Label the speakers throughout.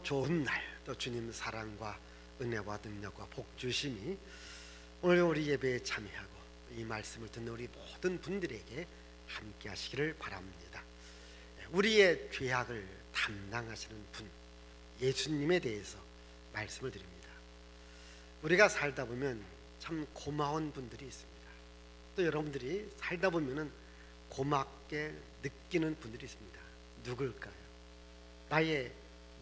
Speaker 1: 좋은 날, 또 주님 사랑과 은혜와 능력과 복 주심이 오늘 우리 예배에 참여하고 이 말씀을 듣는 우리 모든 분들에게 함께 하시기를 바랍니다. 우리의 죄악을 담당하시는 분, 예수님에 대해서 말씀을 드립니다. 우리가 살다 보면 참 고마운 분들이 있습니다. 또 여러분들이 살다 보면은 고맙게 느끼는 분들이 있습니다. 누굴까요? 나의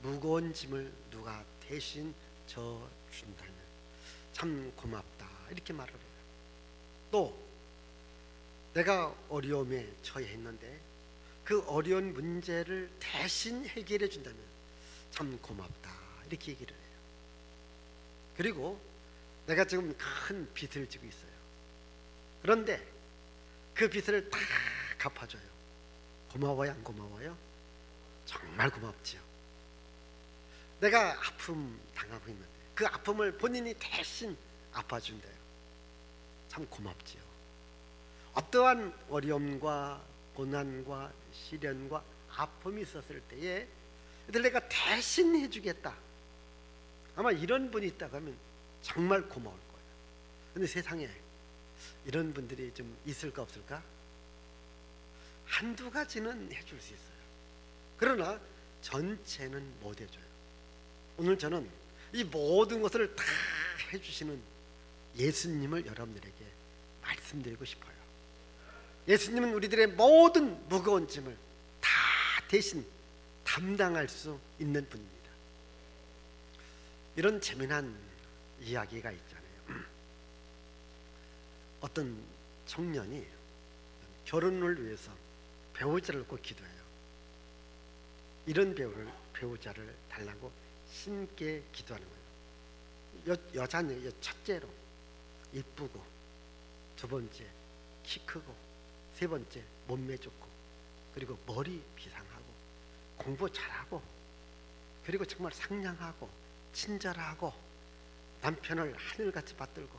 Speaker 1: 무거운 짐을 누가 대신 져준다면 참 고맙다, 이렇게 말을 해요. 또 내가 어려움에 처해 있는데 그 어려운 문제를 대신 해결해 준다면 참 고맙다, 이렇게 얘기를 해요. 그리고 내가 지금 큰 빚을 지고 있어요. 그런데 그 빚을 다 갚아줘요. 고마워요, 안 고마워요? 정말 고맙지요. 내가 아픔 당하고 있는데 그 아픔을 본인이 대신 아파준대요. 참 고맙지요. 어떠한 어려움과 고난과 시련과 아픔이 있었을 때에 내가 대신 해주겠다, 아마 이런 분이 있다고 하면 정말 고마울 거예요. 근데 세상에 이런 분들이 좀 있을까 없을까? 한두 가지는 해줄 수 있어요. 그러나 전체는 못 해줘요. 오늘 저는 이 모든 것을 다 해주시는 예수님을 여러분들에게 말씀드리고 싶어요. 예수님은 우리들의 모든 무거운 짐을 다 대신 담당할 수 있는 분입니다. 이런 재미난 이야기가 있잖아요. 어떤 청년이 결혼을 위해서 배우자를 꼭 기도해요. 이런 배우자를 달라고 신께 기도하는 거예요. 여자는 첫째로 이쁘고, 두 번째 키 크고, 세 번째 몸매 좋고, 그리고 머리 비상하고, 공부 잘하고, 그리고 정말 상냥하고 친절하고, 남편을 하늘같이 받들고,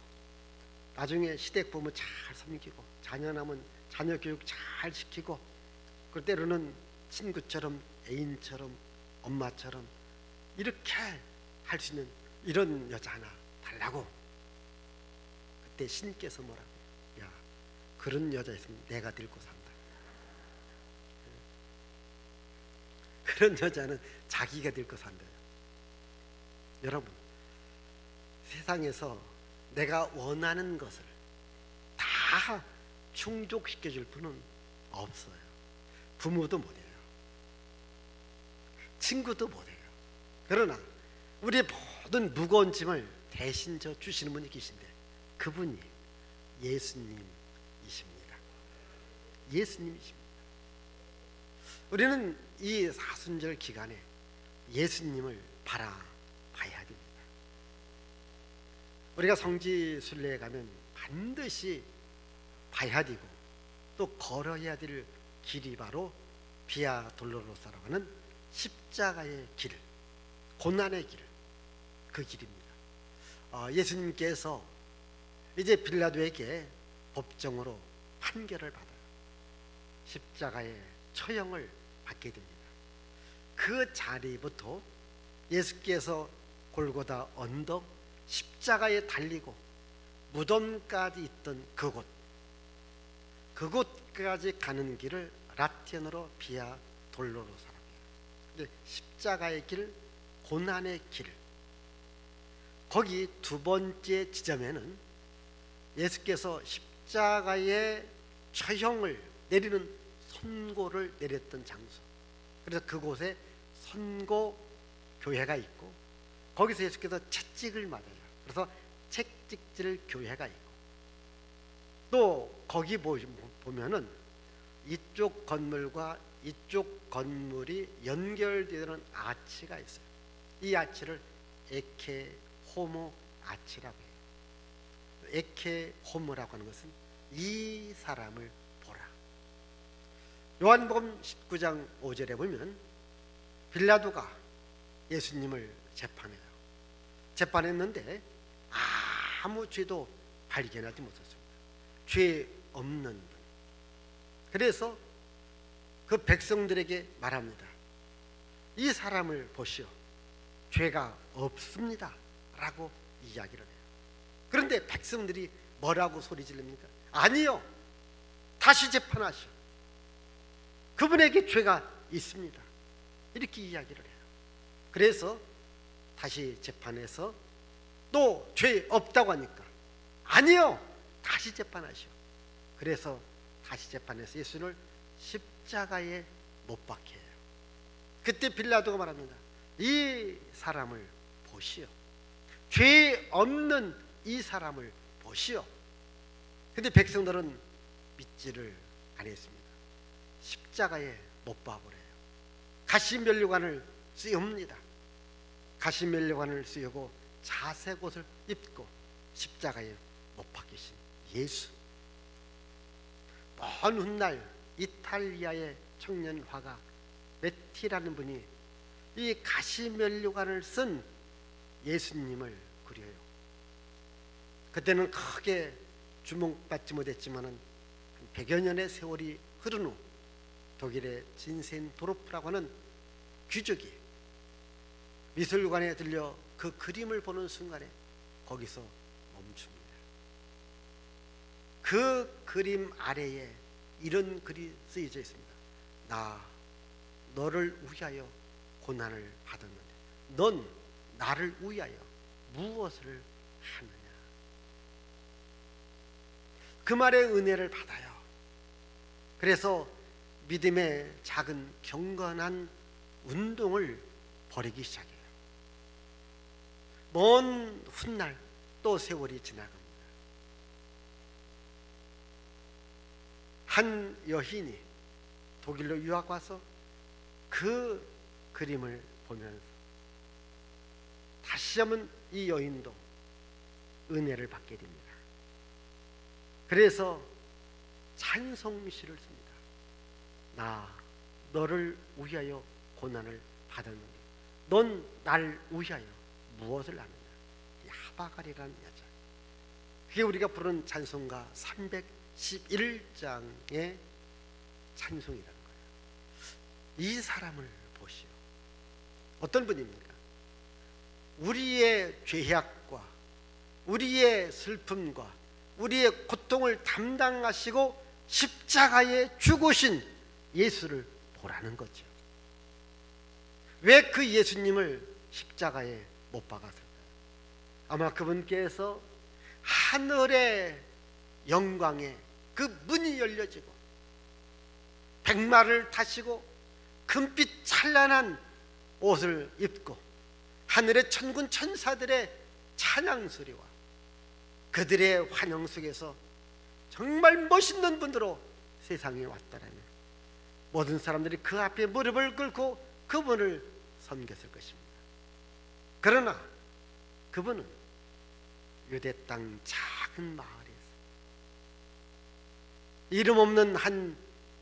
Speaker 1: 나중에 시댁 부모 잘 섬기고, 자녀 남은 자녀 교육 잘 시키고, 그 때로는 친구처럼, 애인처럼, 엄마처럼 이렇게 할 수 있는 이런 여자 하나 달라고. 그때 신께서 뭐라고 해요? 야, 그런 여자 있으면 내가 데리고 산다. 그런 여자는 자기가 데리고 산대요. 여러분, 세상에서 내가 원하는 것을 다 충족시켜줄 분은 없어요. 부모도 못해요. 친구도 못해요. 그러나 우리의 모든 무거운 짐을 대신 져 주시는 분이 계신데 그분이 예수님이십니다. 예수님이십니다. 우리는 이 사순절 기간에 예수님을 바라봐야 됩니다. 우리가 성지 순례에 가면 반드시 봐야 되고 또 걸어야 될 길이 바로 비아 돌로로사라고 하는 십자가의 길, 고난의 길, 그 길입니다. 예수님께서 이제 빌라도에게 법정으로 판결을 받아요. 십자가의 처형을 받게 됩니다. 그 자리부터 예수께서 골고다 언덕 십자가에 달리고 무덤까지 있던 그곳까지 가는 길을 라틴어로 비아 돌로로사라고 해요. 십자가의 길, 고난의 길, 거기 두 번째 지점에는 예수께서 십자가의 처형을 내리는 선고를 내렸던 장소, 그래서 그곳에 선고교회가 있고 거기서 예수께서 채찍을 맞아요. 그래서 책찍질 교회가 있고 또 거기 보면은 이쪽 건물과 이쪽 건물이 연결되는 아치가 있어요. 이 아치를 에케 호모 아치라고 해요. 에케 호모라고 하는 것은 이 사람을 보라. 요한복음 19장 5절에 보면 빌라도가 예수님을 재판해요. 재판했는데 아무 죄도 발견하지 못했습니다. 죄 없는 분. 그래서 그 백성들에게 말합니다. 이 사람을 보시오. 죄가 없습니다 라고 이야기를 해요. 그런데 백성들이 뭐라고 소리 지릅니까? 아니요, 다시 재판하시오. 그분에게 죄가 있습니다. 이렇게 이야기를 해요. 그래서 다시 재판해서 또 죄 없다고 하니까 아니요, 다시 재판하시오. 그래서 다시 재판해서 예수를 십자가에 못 박게 해요. 그때 빌라도가 말합니다. 이 사람을 보시오. 죄 없는 이 사람을 보시오. 근데 백성들은 믿지를 않았습니다. 십자가에 못 박으래요. 가시면류관을 씌웁니다. 가시면류관을 씌우고 자색 옷을 입고 십자가에 못 박히신 예수. 먼 훗날 이탈리아의 청년 화가 메티라는 분이 이 가시면류관을 쓴 예수님을 그려요. 그때는 크게 주목받지 못했지만 100여 년의 세월이 흐른 후 독일의 진센도르프라고 하는 귀족이 미술관에 들려 그 그림을 보는 순간에 거기서 멈춥니다. 그 그림 아래에 이런 글이 쓰여져 있습니다. 나 너를 위하여 고난을 받았는데 넌 나를 위하여 무엇을 하느냐. 그 말의 은혜를 받아요. 그래서 믿음의 작은 경건한 운동을 벌이기 시작해요. 먼 훗날 또 세월이 지나갑니다. 한 여인이 독일로 유학 와서 그 그림을 보면서 다시 한번 이 여인도 은혜를 받게 됩니다. 그래서 찬송시를 씁니다. 나 너를 위하여 고난을 받았는데 넌 날 위하여 무엇을 하느냐. 이 하바갈이라는 여자. 그게 우리가 부르는 찬송가 311장의 찬송이라는 거예요. 이 사람을 보시오. 어떤 분입니까? 우리의 죄악과 우리의 슬픔과 우리의 고통을 담당하시고 십자가에 죽으신 예수를 보라는 거죠. 왜 그 예수님을 십자가에 못 박았을까요? 아마 그분께서 하늘의 영광에 그 문이 열려지고 백마를 타시고 금빛 찬란한 옷을 입고 하늘의 천군 천사들의 찬양 소리와 그들의 환영 속에서 정말 멋있는 분으로 세상에 왔다라면 모든 사람들이 그 앞에 무릎을 꿇고 그분을 섬겼을 것입니다. 그러나 그분은 유대 땅 작은 마을에서 이름 없는 한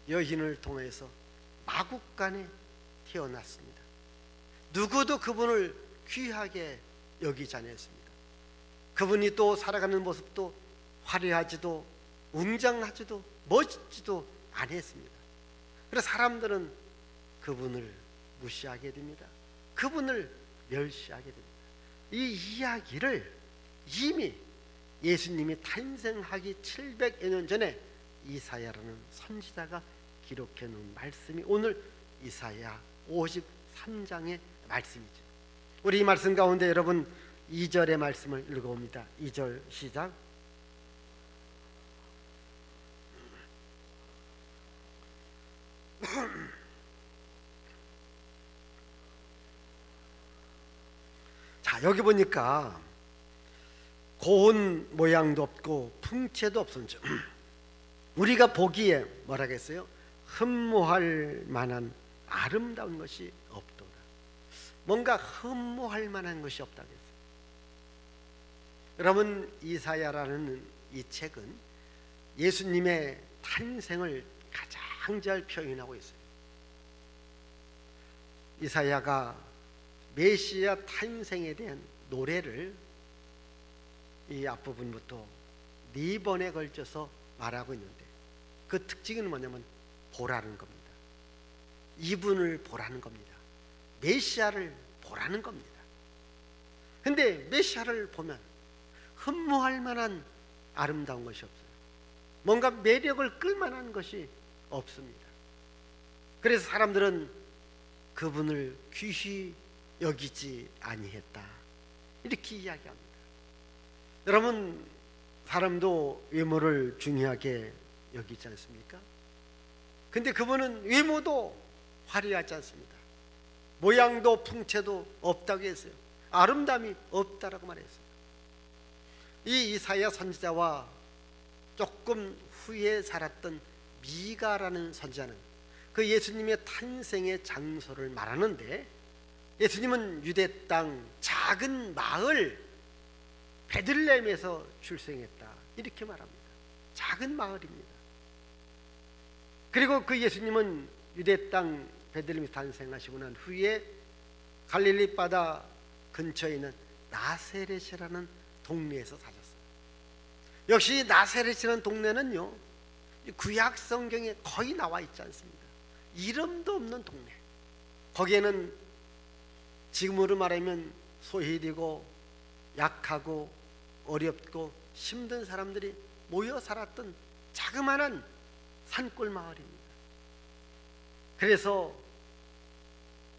Speaker 1: 여인을 통해서 마국간에 태어났습니다. 누구도 그분을 귀하게 여기지 않았습니다. 그분이 또 살아가는 모습도 화려하지도 웅장하지도 멋지지도 않았습니다. 그래서 사람들은 그분을 무시하게 됩니다. 그분을 멸시하게 됩니다. 이 이야기를 이미 예수님이 탄생하기 700여 년 전에 이사야라는 선지자가 기록해 놓은 말씀이 오늘 이사야 53장의 말씀이죠. 우리 이 말씀 가운데 여러분 2절의 말씀을 읽어봅니다. 2절 시작. 자, 여기 보니까 고운 모양도 없고 풍채도 없었죠. 우리가 보기에 뭐라겠어요? 흠모할 만한 아름다운 것이 없도다. 뭔가 흠모할 만한 것이 없다고 했어요. 여러분, 이사야라는 이 책은 예수님의 탄생을 가장 잘 표현하고 있어요. 이사야가 메시아 탄생에 대한 노래를 이 앞부분부터 4번에 걸쳐서 말하고 있는데 그 특징은 뭐냐면 보라는 겁니다. 이분을 보라는 겁니다. 메시아를 보라는 겁니다. 근데 메시아를 보면 흠모할 만한 아름다운 것이 없어요. 뭔가 매력을 끌만한 것이 없습니다. 그래서 사람들은 그분을 귀히 여기지 아니했다, 이렇게 이야기합니다. 여러분, 사람도 외모를 중요하게 여기지 않습니까? 근데 그분은 외모도 화려하지 않습니다. 모양도 풍채도 없다고 했어요. 아름다움이 없다라고 말했어요. 이 이사야 선지자와 조금 후에 살았던 미가라는 선지자는 그 예수님의 탄생의 장소를 말하는데, 예수님은 유대 땅 작은 마을 베들레헴에서 출생했다, 이렇게 말합니다. 작은 마을입니다. 그리고 그 예수님은 유대 땅 베들레헴에서 탄생하시고 난 후에 갈릴리 바다 근처에 있는 나세렛이라는 동네에서 사셨어요. 역시 나세렛이라는 동네는요, 구약 성경에 거의 나와 있지 않습니다. 이름도 없는 동네. 거기에는 지금으로 말하면 소외되고 약하고 어렵고 힘든 사람들이 모여 살았던 자그마한 산골 마을입니다. 그래서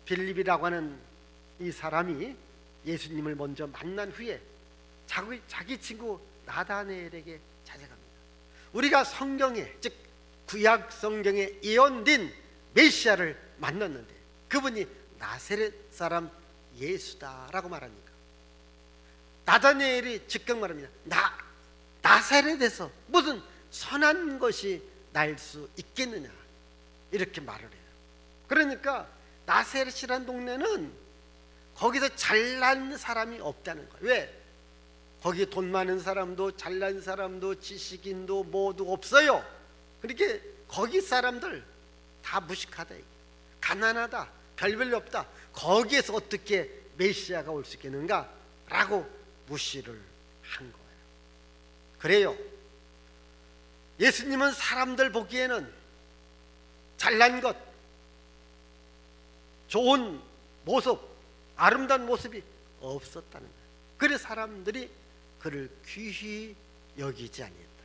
Speaker 1: 빌립이라고 하는 이 사람이 예수님을 먼저 만난 후에 자기 친구 나다나엘에게 찾아갑니다. 우리가 성경에, 즉 구약 성경에 예언된 메시아를 만났는데 그분이 나세렛 사람 예수다라고 말하니까 나다나엘이 즉각 말합니다. 나사렛에서 무슨 선한 것이 날 수 있겠느냐, 이렇게 말을 해요. 그러니까 나세렛이라는 동네는 거기서 잘난 사람이 없다는 거예요. 왜? 거기 돈 많은 사람도 잘난 사람도 지식인도 모두 없어요. 그렇게 거기 사람들 다 무식하다, 가난하다, 별별로 없다. 거기에서 어떻게 메시아가 올 수 있겠는가? 라고 무시를 한 거예요. 그래요, 예수님은 사람들 보기에는 잘난 것, 좋은 모습, 아름다운 모습이 없었다는 거예요. 그래서 사람들이 그를 귀히 여기지 아니했다.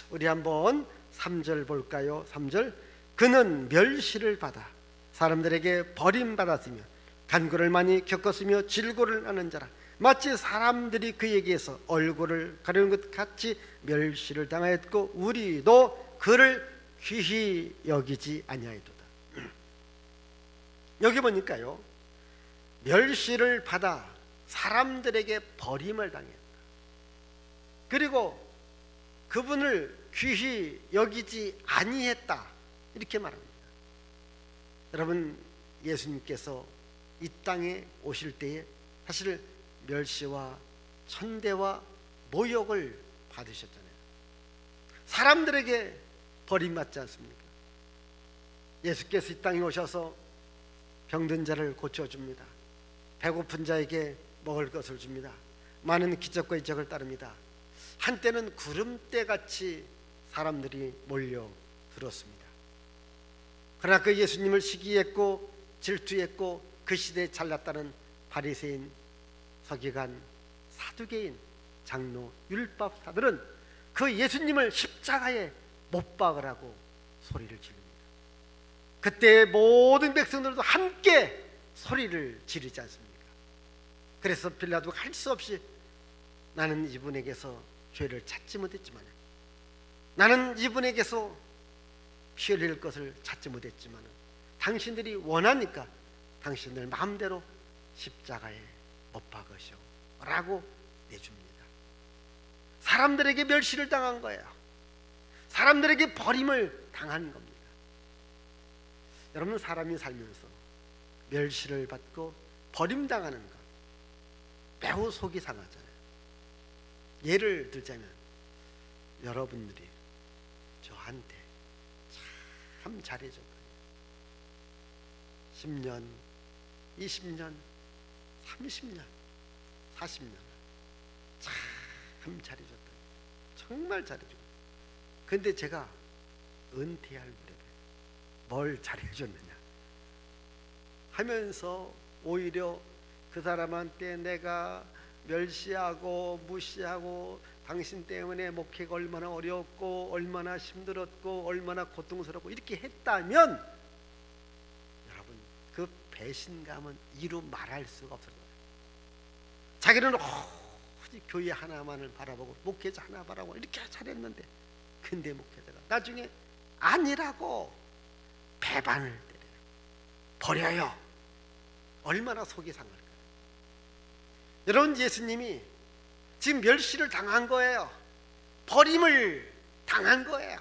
Speaker 1: 우리 한번 3절 볼까요? 3절. 그는 멸시를 받아 사람들에게 버림받았으며 간구를 많이 겪었으며 질고를 하는 자라. 마치 사람들이 그에게서 얼굴을 가리는 것 같이 멸시를 당하였고 우리도 그를 귀히 여기지 아니하였도다. 여기 보니까요, 멸시를 받아 사람들에게 버림을 당했다. 그리고 그분을 귀히 여기지 아니했다, 이렇게 말합니다. 여러분, 예수님께서 이 땅에 오실 때에 사실 멸시와 천대와 모욕을 받으셨잖아요. 사람들에게 버림받지 않습니까? 예수께서 이 땅에 오셔서 병든 자를 고쳐줍니다. 배고픈 자에게 먹을 것을 줍니다. 많은 기적과 이적을 따릅니다. 한때는 구름대같이 사람들이 몰려들었습니다. 그러나 그 예수님을 시기했고 질투했고 그 시대에 잘났다는 바리새인, 서기관, 사두개인, 장로, 율법사들은 그 예수님을 십자가에 못 박으라고 소리를 지릅니다. 그때 모든 백성들도 함께 소리를 지르지 않습니까? 그래서 빌라도가 할 수 없이 나는 이분에게서 죄를 찾지 못했지만, 나는 이분에게서 피 흘릴 것을 찾지 못했지만 당신들이 원하니까 당신들 마음대로 십자가에 못 박으시오 라고 내줍니다. 사람들에게 멸시를 당한 거예요. 사람들에게 버림을 당한 겁니다. 여러분, 사람이 살면서 멸시를 받고 버림당하는 것 매우 속이 상하잖아요. 예를 들자면 여러분들이 저한테 참 잘해줬거든요. 10년, 20년, 30년, 40년 참 잘해줬다. 정말 잘해줬다. 근데 제가 은퇴할 무렵에 뭘 잘해줬느냐 하면서 오히려 그 사람한테 내가 멸시하고 무시하고 당신 때문에 목회가 얼마나 어려웠고 얼마나 힘들었고 얼마나 고통스럽고 이렇게 했다면 여러분 그 배신감은 이루 말할 수가 없어요. 자기는 오직 교회 하나만을 바라보고 목회자 하나 바라보고 이렇게 잘했는데 근데 목회자가 나중에 아니라고 배반을 때려요. 버려요. 얼마나 속이 상할까요? 여러분 예수님이 지금 멸시를 당한 거예요. 버림을 당한 거예요.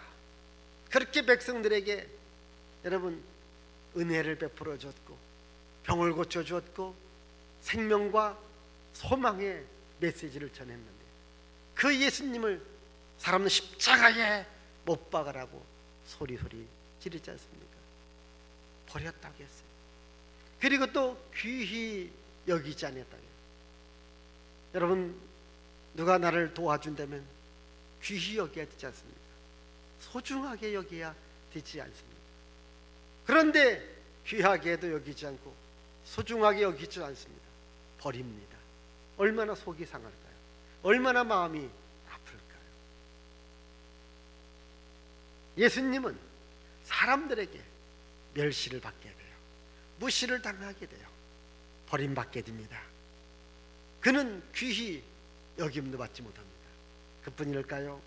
Speaker 1: 그렇게 백성들에게 여러분 은혜를 베풀어 줬고 병을 고쳐 주었고 생명과 소망의 메시지를 전했는데 그 예수님을 사람은 십자가에 못 박으라고 소리소리 지르지 않습니까? 버렸다고 했어요. 그리고 또 귀히 여기지 않았다고 해요. 여러분 누가 나를 도와준다면 귀히 여겨야 되지 않습니까? 소중하게 여겨야 되지 않습니까? 그런데 귀하게도 여기지 않고 소중하게 여기지 않습니다. 버립니다. 얼마나 속이 상할까요? 얼마나 마음이 아플까요? 예수님은 사람들에게 멸시를 받게 돼요. 무시를 당하게 돼요. 버림받게 됩니다. 그는 귀히 여김도 받지 못합니다. 그뿐일까요?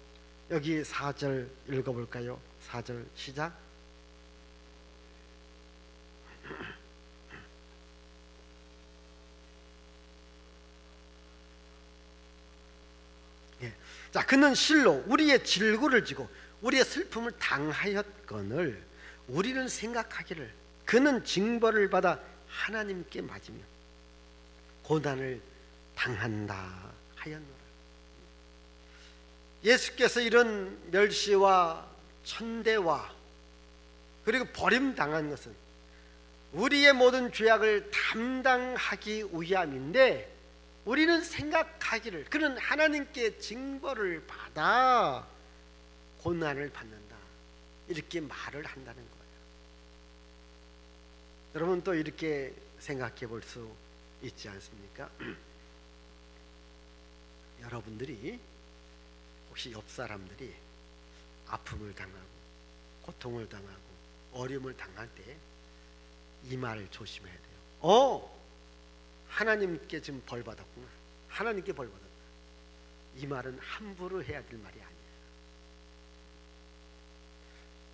Speaker 1: 여기 4절 읽어볼까요? 4절 시작. 예. 자, 그는 실로 우리의 질고를 지고 우리의 슬픔을 당하였거늘 우리는 생각하기를 그는 징벌을 받아 하나님께 맞으며 고난을 당한다 하였노라. 예수께서 이런 멸시와 천대와 그리고 버림당한 것은 우리의 모든 죄악을 담당하기 위함인데 우리는 생각하기를 그는 하나님께 징벌을 받아 고난을 받는다 이렇게 말을 한다는 거예요. 여러분 또 이렇게 생각해 볼 수 있지 않습니까? 여러분들이 혹시 옆 사람들이 아픔을 당하고 고통을 당하고 어려움을 당할 때 이 말을 조심해야 돼요. 하나님께 지금 벌 받았구나. 하나님께 벌 받았다. 이 말은 함부로 해야 될 말이 아니에요.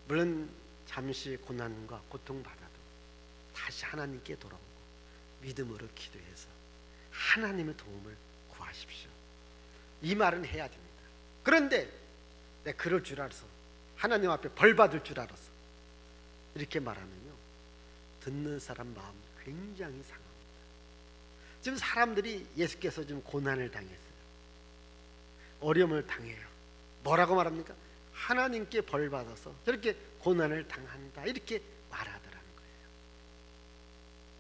Speaker 1: 물론 잠시 고난과 고통 받아도 다시 하나님께 돌아오고 믿음으로 기도해서 하나님의 도움을 구하십시오. 이 말은 해야 됩니다. 그런데 내가 그럴 줄 알아서 하나님 앞에 벌 받을 줄 알아서 이렇게 말하면요 듣는 사람 마음 굉장히 상합니다. 지금 사람들이 예수께서 지금 고난을 당했어요. 어려움을 당해요. 뭐라고 말합니까? 하나님께 벌 받아서 저렇게 고난을 당한다 이렇게 말하더라는 거예요.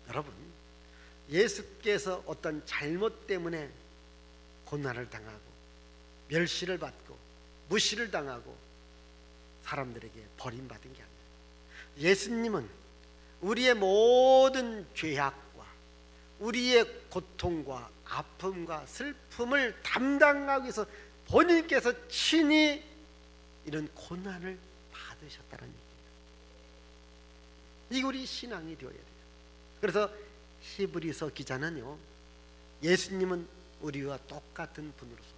Speaker 1: 여러분 예수께서 어떤 잘못 때문에 고난을 당하고 멸시를 받고 무시를 당하고 사람들에게 버림받은 게 아니에요. 예수님은 우리의 모든 죄악과 우리의 고통과 아픔과 슬픔을 담당하기 위해서 본인께서 친히 이런 고난을 받으셨다는 얘기예요. 이게 우리 신앙이 되어야 돼요. 그래서 히브리서 기자는요 예수님은 우리와 똑같은 분으로서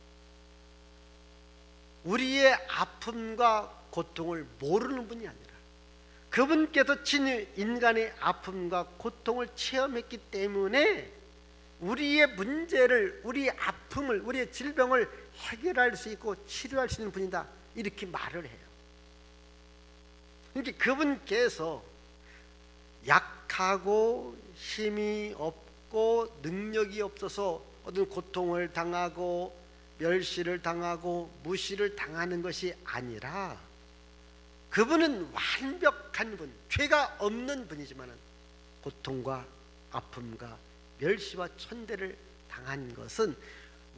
Speaker 1: 우리의 아픔과 고통을 모르는 분이 아니라 그분께서 친히 인간의 아픔과 고통을 체험했기 때문에 우리의 문제를 우리의 아픔을 우리의 질병을 해결할 수 있고 치료할 수 있는 분이다 이렇게 말을 해요. 그러니까 그분께서 약하고 힘이 없고 능력이 없어서 어떤 고통을 당하고 멸시를 당하고 무시를 당하는 것이 아니라 그분은 완벽한 분, 죄가 없는 분이지만 고통과 아픔과 멸시와 천대를 당한 것은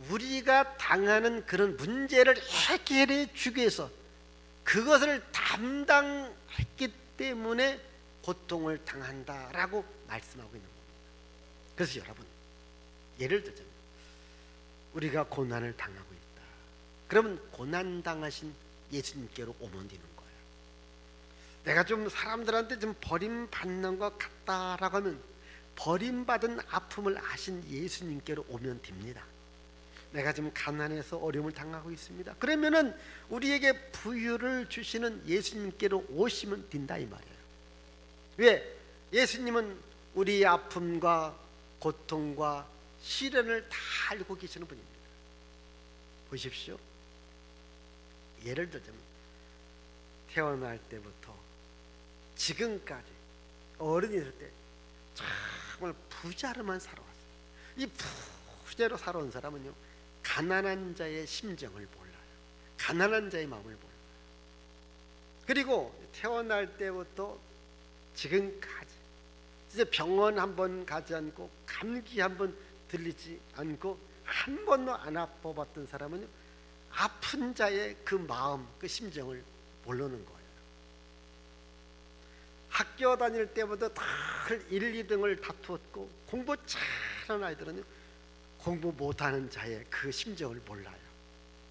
Speaker 1: 우리가 당하는 그런 문제를 해결해 주기 위해서 그것을 담당했기 때문에 고통을 당한다라고 말씀하고 있는 겁니다. 그래서 여러분 예를 들자면 우리가 고난을 당하고 있다. 그러면 고난 당하신 예수님께로 오면 되는 거예요. 내가 좀 사람들한테 좀 버림받는 것 같다라고 하면 버림받은 아픔을 아신 예수님께로 오면 됩니다. 내가 지금 가난해서 어려움을 당하고 있습니다. 그러면은 우리에게 부유를 주시는 예수님께로 오시면 된다 이 말이에요. 왜? 예수님은 우리의 아픔과 고통과 시련을 다 알고 계시는 분입니다. 보십시오. 예를 들자면 태어날 때부터 지금까지 어른이 될 때 정말 부자로만 살아왔어요. 이 부자로 살아온 사람은요, 가난한 자의 심정을 몰라요. 가난한 자의 마음을 몰라요. 그리고 태어날 때부터 지금까지 이제 병원 한 번 가지 않고 감기 한 번 들리지 않고 한 번도 안 아파봤던 사람은요, 아픈 자의 그 마음, 그 심정을 모르는 거예요. 학교 다닐 때부터 늘 1, 2등을 다투었고 공부 잘하는 아이들은요, 공부 못하는 자의 그 심정을 몰라요.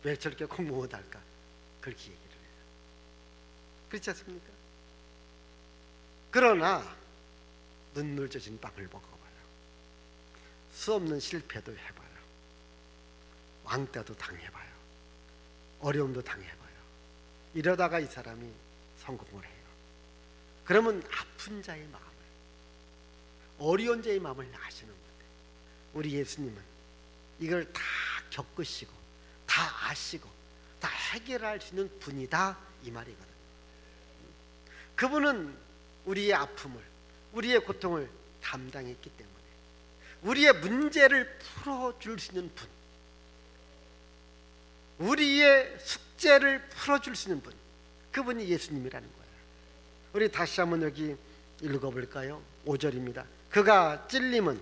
Speaker 1: 왜 저렇게 공부 못할까? 그렇게 얘기를 해요. 그렇지 않습니까? 그러나 눈물 젖은 빵을 먹어봐요. 수없는 실패도 해봐요. 왕따도 당해봐요. 어려움도 당해봐요. 이러다가 이 사람이 성공을 해요. 그러면 아픈 자의 마음을, 어려운 자의 마음을 아시는 분들, 우리 예수님은 이걸 다 겪으시고 다 아시고 다 해결할 수 있는 분이다 이 말이거든요. 그분은 우리의 아픔을, 우리의 고통을 담당했기 때문에 우리의 문제를 풀어줄 수 있는 분, 우리의 숙제를 풀어줄 수 있는 분, 그분이 예수님이라는 거예요. 우리 다시 한번 여기 읽어볼까요? 5절입니다. 그가 찔림은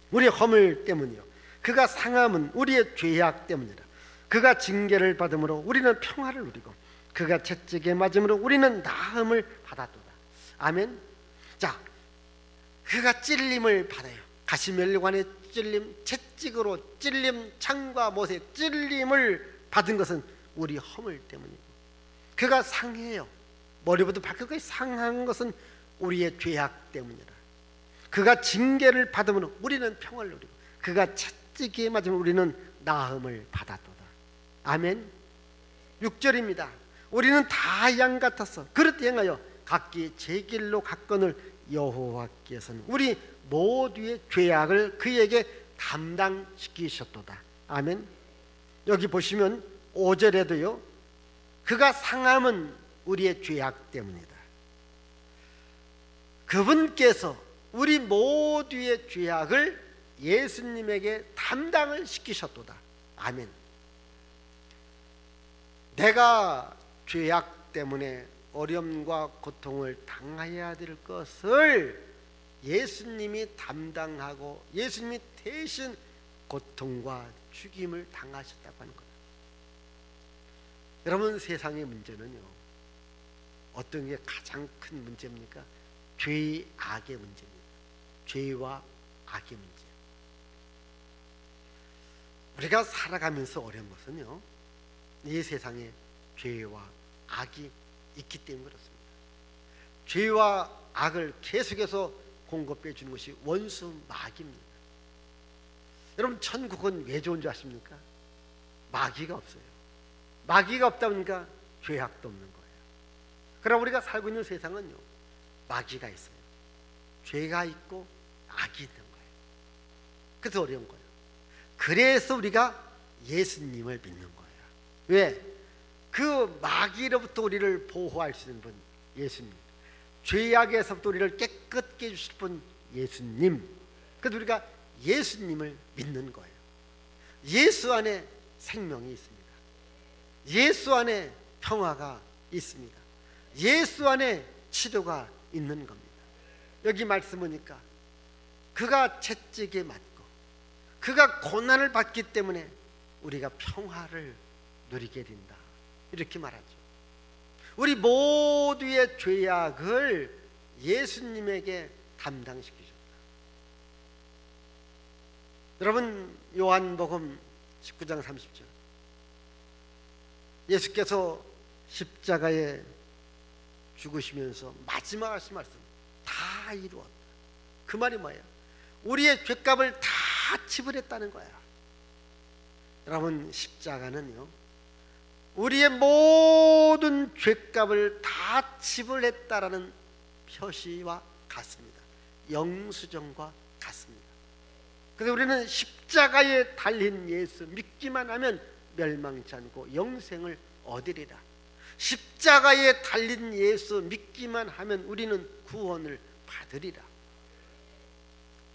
Speaker 1: 우리의 허물 때문이요, 그가 상함은 우리의 죄악 때문이라. 그가 징계를 받음으로 우리는 평화를 누리고 그가 채찍에 맞음으로 우리는 나음을 받았도다. 아멘. 자, 그가 찔림을 받아요. 가시면류관의 찔림, 채찍으로 찔림, 창과 못의 찔림을 받은 것은 우리 허물 때문이고, 그가 상해요. 머리부터 발끝까지 상한 것은 우리의 죄악 때문이라. 그가 징계를 받음으로 우리는 평화를 누리고 그가 채찍에 맞으면 우리는 나음을 받았도다. 아멘. 6절입니다. 우리는 다 양 같아서 그릇 행하여 각기 제 길로 갔거늘 여호와께서는 우리 모두의 죄악을 그에게 담당시키셨도다. 아멘. 여기 보시면 5절에도요, 그가 상함은 우리의 죄악 때문이다. 그분께서 우리 모두의 죄악을 예수님에게 담당을 시키셨도다. 아멘. 내가 죄악 때문에 어려움과 고통을 당해야 될 것을 예수님이 담당하고 예수님이 대신 고통과 죽임을 당하셨다고 하는 거예요. 여러분, 세상의 문제는요, 어떤 게 가장 큰 문제입니까? 죄의 악의 문제입니다. 죄와 악의 문제. 우리가 살아가면서 어려운 것은요, 이 세상에 죄와 악이 있기 때문에 그렇습니다. 죄와 악을 계속해서 공급해 주는 것이 원수 마귀입니다. 여러분, 천국은 왜 좋은 줄 아십니까? 마귀가 없어요. 마귀가 없다 보니까 죄악도 없는 거예요. 그럼 우리가 살고 있는 세상은요, 마귀가 있어요. 죄가 있고 악이 있는 거예요. 그래서 어려운 거예요. 그래서 우리가 예수님을 믿는 거예요. 왜? 그 마귀로부터 우리를 보호할 수 있는 분 예수님, 죄악에서부터 우리를 깨끗게 해주실 분 예수님. 그래서 우리가 예수님을 믿는 거예요. 예수 안에 생명이 있습니다. 예수 안에 평화가 있습니다. 예수 안에 치료가 있는 겁니다. 여기 말씀 보니까 그가 채찍에 맞고 그가 고난을 받기 때문에 우리가 평화를 누리게 된다, 이렇게 말하죠. 우리 모두의 죄악을 예수님에게 담당시키셨다. 여러분, 요한복음 19장 30절. 예수께서 십자가에 죽으시면서 마지막 하신 말씀, 다 이루었다. 그 말이 뭐예요? 우리의 죄값을 다 지불했다는 거야. 여러분, 십자가는요, 우리의 모든 죄값을 다 지불했다라는 표시와 같습니다. 영수증과 같습니다. 그래서 우리는 십자가에 달린 예수 믿기만 하면 멸망치 않고 영생을 얻으리라. 십자가에 달린 예수 믿기만 하면 우리는 구원을 받으리라.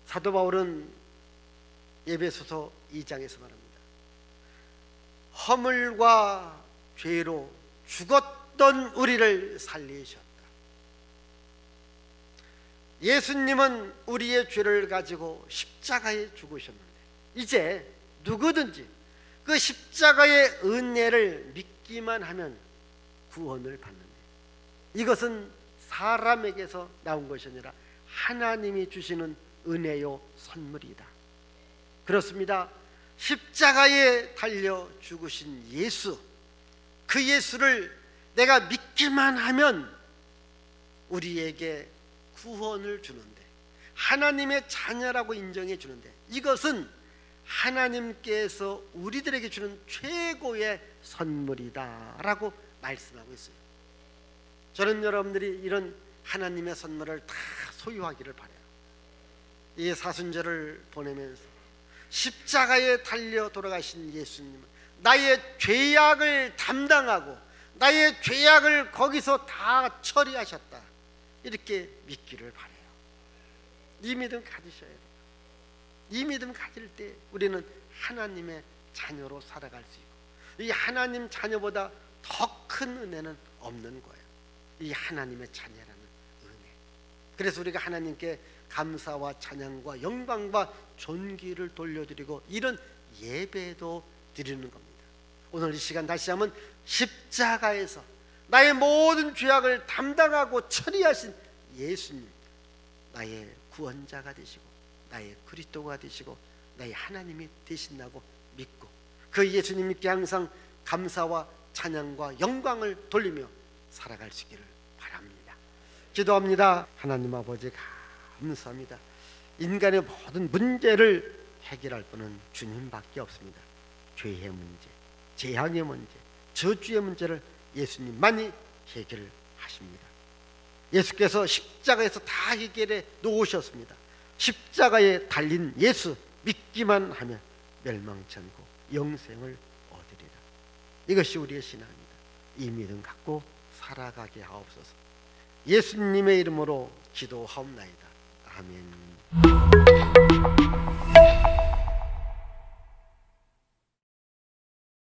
Speaker 1: 사도 바울은 에베소서 2장에서 말합니다. 허물과 죄로 죽었던 우리를 살리셨다. 예수님은 우리의 죄를 가지고 십자가에 죽으셨는데 이제 누구든지 그 십자가의 은혜를 믿기만 하면 구원을 받는데, 이것은 사람에게서 나온 것이 아니라 하나님이 주시는 은혜요 선물이다. 그렇습니다. 십자가에 달려 죽으신 예수, 그 예수를 내가 믿기만 하면 우리에게 구원을 주는데, 하나님의 자녀라고 인정해 주는데, 이것은 하나님께서 우리들에게 주는 최고의 선물이다 라고 말씀하고 있어요. 저는 여러분들이 이런 하나님의 선물을 다 소유하기를 바라요. 이 사순절을 보내면서 십자가에 달려 돌아가신 예수님은 나의 죄악을 담당하고 나의 죄악을 거기서 다 처리하셨다, 이렇게 믿기를 바라요. 이 믿음 가지셔야 돼요. 이 믿음 가질 때 우리는 하나님의 자녀로 살아갈 수 있고, 이 하나님 자녀보다 더 큰 은혜는 없는 거예요. 이 하나님의 자녀라는 은혜. 그래서 우리가 하나님께 감사와 찬양과 영광과 존귀를 돌려드리고 이런 예배도 드리는 겁니다. 오늘 이 시간 다시 한번 십자가에서 나의 모든 죄악을 담당하고 처리하신 예수님, 나의 구원자가 되시고 나의 그리스도가 되시고 나의 하나님이 되신다고 믿고 그 예수님께 항상 감사와 찬양과 영광을 돌리며 살아갈 수 있기를 바랍니다. 기도합니다. 하나님 아버지, 감사합니다. 인간의 모든 문제를 해결할 분은 주님밖에 없습니다. 죄의 문제, 재앙의 문제, 저주의 문제를 예수님만이 해결하십니다. 예수께서 십자가에서 다 해결해 놓으셨습니다. 십자가에 달린 예수 믿기만 하면 멸망치 않고 영생을 얻으리라. 이것이 우리의 신앙입니다. 이 믿음 갖고 살아가게 하옵소서. 예수님의 이름으로 기도하옵나이다. 아멘.